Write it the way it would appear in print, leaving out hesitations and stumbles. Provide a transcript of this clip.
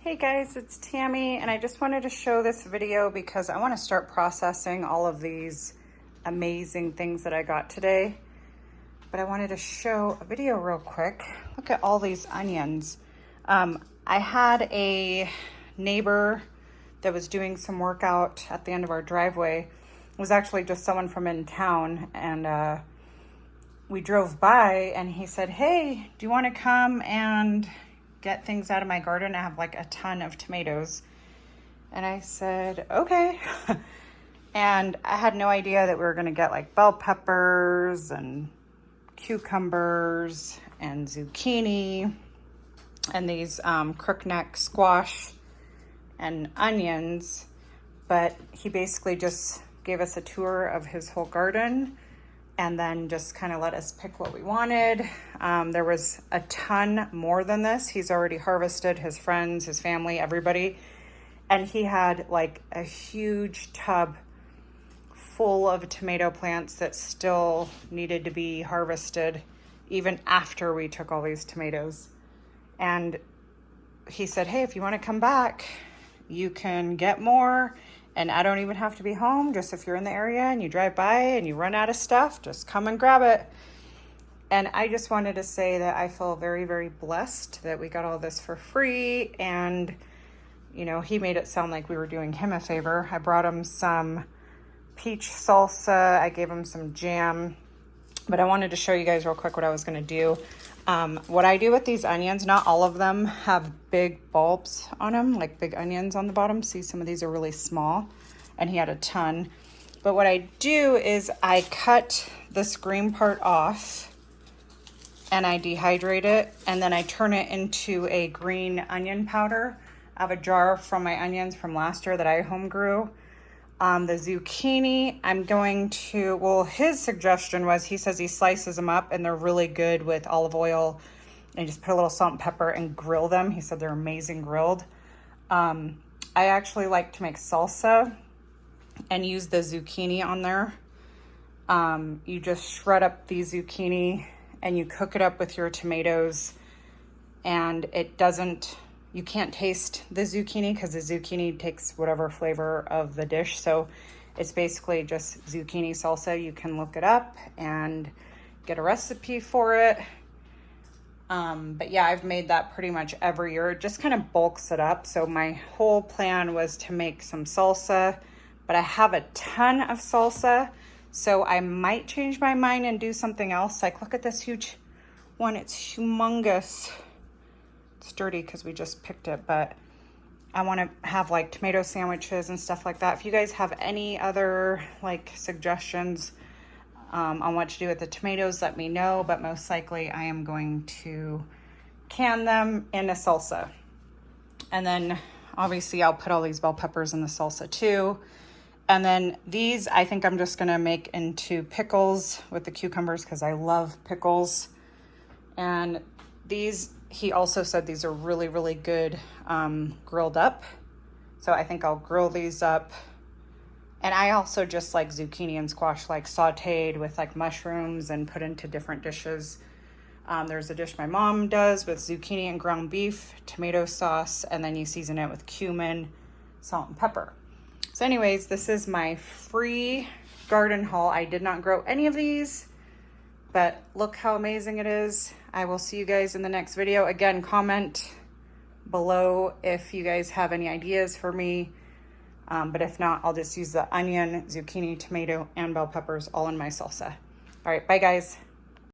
Hey guys, it's Tammy, and I just wanted to show this video because I want to start processing all of these amazing things that I got today. But I wanted to show a video real quick. Look at all these onions. I had a neighbor that was doing some work out at the end of our driveway. It was actually just someone from in town, and we drove by and he said, "Hey, do you want to come and get things out of my garden? I have like a ton of tomatoes." And I said, okay. And I had no idea that we were going to get like bell peppers and cucumbers and zucchini and these crookneck squash and onions. But he basically just gave us a tour of his whole garden and then just kind of let us pick what we wanted. There was a ton more than this. He's already harvested, his friends, his family, everybody. And he had like a huge tub full of tomato plants that still needed to be harvested even after we took all these tomatoes. And he said, "Hey, if you want to come back, you can get more. And I don't even have to be home. Just if you're in the area and you drive by and you run out of stuff, just come and grab it." And I just wanted to say that I feel very, very blessed that we got all this for free. And, you know, he made it sound like we were doing him a favor. I brought him some peach salsa. I gave him some jam. But I wanted to show you guys real quick what I was going to do. What I do with these onions, not all of them have big bulbs on them, like big onions on the bottom. See, some of these are really small, and he had a ton. But what I do is I cut this green part off and I dehydrate it, and then I turn it into a green onion powder. I have a jar from my onions from last year that I home grew. The zucchini, I'm going to, well, his suggestion was, he says he slices them up and they're really good with olive oil, and just put a little salt and pepper and grill them. He said they're amazing grilled. I actually like to make salsa and use the zucchini on there. You just shred up the zucchini and you cook it up with your tomatoes, and it doesn't, you can't taste the zucchini because the zucchini takes whatever flavor of the dish. So it's basically just zucchini salsa. You can look it up and get a recipe for it. But yeah, I've made that pretty much every year. It just kind of bulks it up. So my whole plan was to make some salsa, but I have a ton of salsa. So I might change my mind and do something else. Like, look at this huge one. It's humongous. It's dirty because we just picked it, but I want to have like tomato sandwiches and stuff like that. If you guys have any other like suggestions on what to do with the tomatoes, let me know. But most likely I am going to can them in a salsa. And then obviously I'll put all these bell peppers in the salsa too. And then these, I think I'm just going to make into pickles with the cucumbers because I love pickles. And these, he also said these are really, really good grilled up. So I think I'll grill these up. And I also just like zucchini and squash, like sauteed with like mushrooms and put into different dishes. There's a dish my mom does with zucchini and ground beef, tomato sauce, and then you season it with cumin, salt, and pepper. So anyways, this is my free garden haul. I did not grow any of these, but look how amazing it is. I will see you guys in the next video. Again, comment below if you guys have any ideas for me. But if not, I'll just use the onion, zucchini, tomato, and bell peppers all in my salsa. All right, bye guys.